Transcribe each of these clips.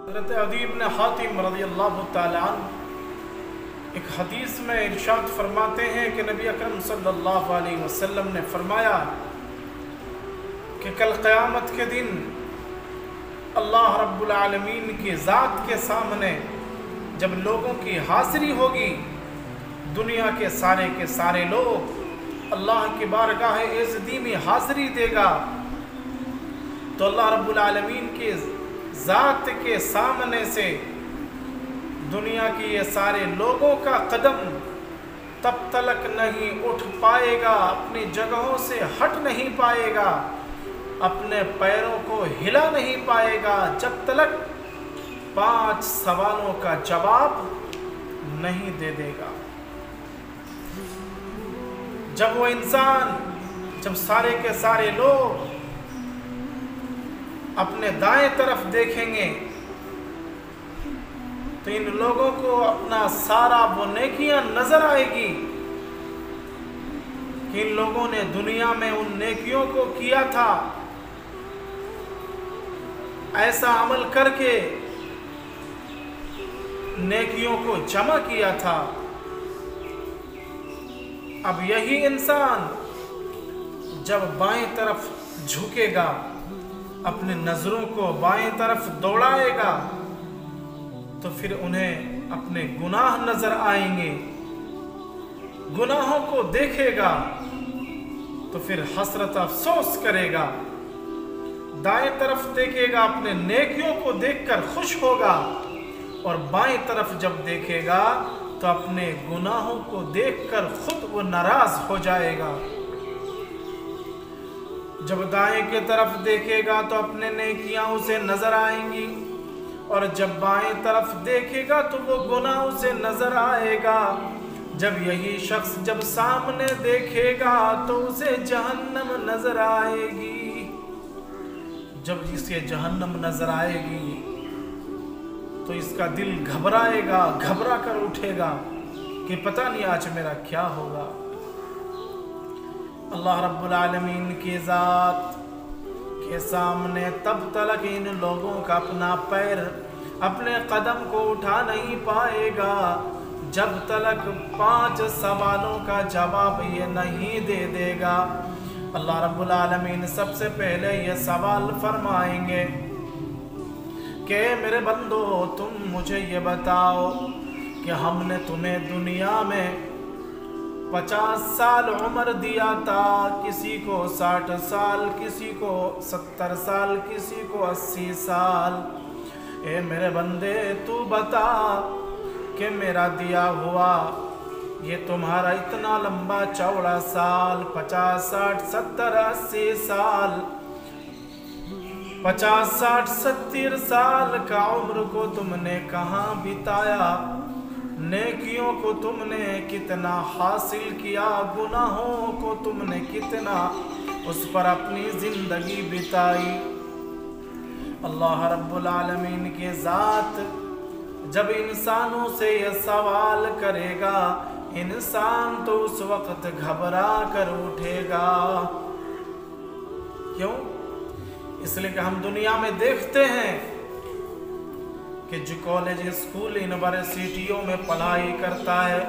حضرت عدی بن حاتم رضی اللہ تعالیٰ عنہ ایک حدیث میں ارشاد فرماتے ہیں کہ نبی اکرم صلی اللہ علیہ وسلم نے فرمایا کہ کل قیامت کے دن اللہ رب العالمین کی ذات کے سامنے جب لوگوں کی حاضری ہوگی، دنیا کے سارے لوگ اللہ کی بارگاہ عزتی میں حاضری دے گا، تو اللہ رب العالمین کی ذات کے سامنے سے دنیا کی یہ سارے لوگوں کا قدم تب تلک نہیں اٹھ پائے گا، اپنی جگہوں سے ہٹ نہیں پائے گا، اپنے پیروں کو ہلا نہیں پائے گا جب تلک 5 سوالوں کا جواب نہیں دے گا۔ جب وہ انسان، جب سارے کے سارے لوگ اپنے دائیں طرف دیکھیں گے تو ان لوگوں کو اپنا سارا وہ نیکیاں نظر آئے گی کہ ان لوگوں نے دنیا میں ان نیکیوں کو کیا تھا، ایسا عمل کر کے نیکیوں کو جمع کیا تھا۔ اب یہی انسان جب بائیں طرف جھکے گا، اپنے نظروں کو بائیں طرف دوڑائے گا تو پھر انہیں اپنے گناہ نظر آئیں گے، گناہوں کو دیکھے گا تو پھر حسرت افسوس کرے گا، دائیں طرف دیکھے گا اپنے نیکیوں کو دیکھ کر خوش ہوگا، اور بائیں طرف جب دیکھے گا تو اپنے گناہوں کو دیکھ کر خود وہ ناراض ہو جائے گا۔ جب دائیں کی طرف دیکھے گا تو اپنے نیکیاں اسے نظر آئیں گی، اور جب بائیں طرف دیکھے گا تو وہ گناہ اسے نظر آئے گا۔ جب یہی شخص جب سامنے دیکھے گا تو اسے جہنم نظر آئے گی۔ جب اسے جہنم نظر آئے گی تو اس کا دل گھبرائے گا، گھبرا کر اٹھے گا کہ پتہ نہیں آج میرا کیا ہوگا۔ اللہ رب العالمین کی ذات کے سامنے تب تلک ان لوگوں کا اپنا پیر، اپنے قدم کو اٹھا نہیں پائے گا جب تلک 5 سوالوں کا جواب یہ نہیں دے گا۔ اللہ رب العالمین سب سے پہلے یہ سوال فرمائیں گے کہ میرے بندو، تم مجھے یہ بتاؤ کہ ہم نے تمہیں دنیا میں 50 سال عمر دیا تھا، کسی کو 60 سال، کسی کو 70 سال، کسی کو 80 سال۔ اے میرے بندے، تو بتا کہ میرا دیا ہوا یہ تمہارا اتنا لمبا چوڑا سال، 50 60 70 80 سال، 50 60 70 سال کا عمر کو تم نے کہاں بتایا؟ نیکیوں کو تم نے کتنا حاصل کیا؟ گناہوں کو تم نے کتنا اس پر اپنی زندگی بتائی؟ اللہ رب العالمین کی ذات جب انسانوں سے یہ سوال کرے گا، انسان تو اس وقت گھبرا کر اٹھے گا۔ کیوں؟ اس لیے کہ ہم دنیا میں دیکھتے ہیں کہ جو کالج، اسکول، یونیورسٹیوں میں پڑھائی کرتا ہے،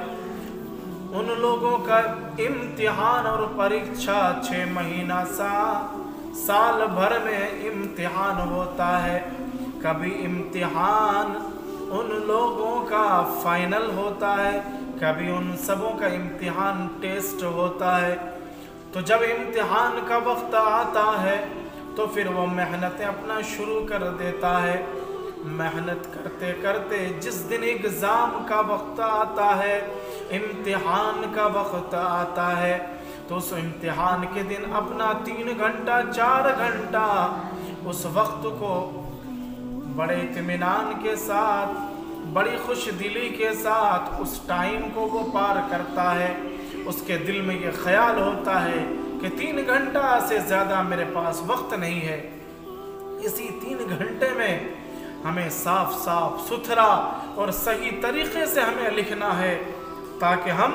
ان لوگوں کا امتحان اور پریکشا 6 مہینہ سال بھر میں امتحان ہوتا ہے۔ کبھی امتحان ان لوگوں کا فائنل ہوتا ہے، کبھی ان سبوں کا امتحان ٹیسٹ ہوتا ہے۔ تو جب امتحان کا وقت آتا ہے تو پھر وہ محنتیں اپنا شروع کر دیتا ہے۔ محنت کرتے کرتے جس دن ایگزام کا وقت آتا ہے، امتحان کا وقت آتا ہے، تو اس امتحان کے دن اپنا 3 گھنٹہ 4 گھنٹہ اس وقت کو بڑے اطمینان کے ساتھ، بڑی خوش دلی کے ساتھ اس ٹائم کو وہ پار کرتا ہے۔ اس کے دل میں یہ خیال ہوتا ہے کہ 3 گھنٹہ سے زیادہ میرے پاس وقت نہیں ہے، اسی 3 گھنٹے میں ہمیں صاف ستھرا اور صحیح طریقے سے ہمیں لکھنا ہے تاکہ ہم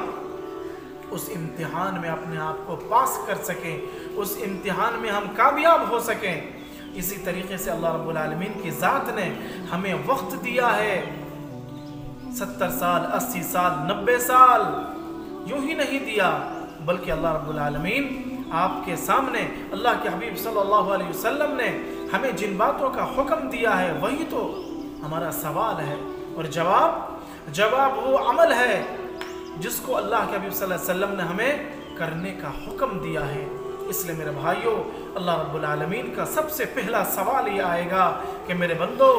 اس امتحان میں اپنے آپ کو پاس کر سکیں، اس امتحان میں ہم کامیاب ہو سکیں۔ اسی طریقے سے اللہ رب العالمین کی ذات نے ہمیں وقت دیا ہے، 70 سال 80 سال 90 سال یوں ہی نہیں دیا، بلکہ اللہ رب العالمین آپ کے سامنے اللہ کے حبیب صلی اللہ علیہ وسلم نے ہمیں جن باتوں کا حکم دیا ہے وہی تو ہمارا سوال ہے، اور جواب وہ عمل ہے جس کو اللہ کے حبیب صلی اللہ علیہ وسلم نے ہمیں کرنے کا حکم دیا ہے۔ اس لیے میرے بھائیوں، اللہ رب العالمین کا سب سے پہلا سوال یہ آئے گا کہ میرے بندو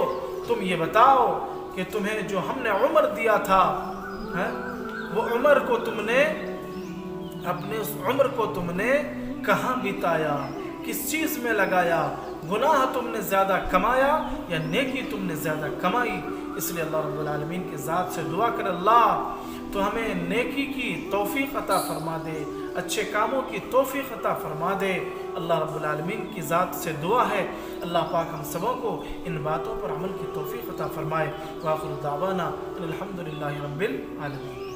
تم یہ بتاؤ کہ تمہیں جو ہم نے عمر دیا تھا، وہ عمر کو تم نے اپنے اس عمر کو تم نے کہاں بتایا، کس چیز میں لگایا، گناہ تم نے زیادہ کمایا یا نیکی تم نے زیادہ کمائی؟ اس لیے اللہ رب العالمین کی ذات سے دعا کر اللہ تو ہمیں نیکی کی توفیق عطا فرما دے، اچھے کاموں کی توفیق عطا فرما دے۔ اللہ رب العالمین کی ذات سے دعا ہے اللہ پاک ہم سبوں کو ان باتوں پر عمل کی توفیق عطا فرمائے۔ وآخر دعوانا الحمدللہ رب العالمین۔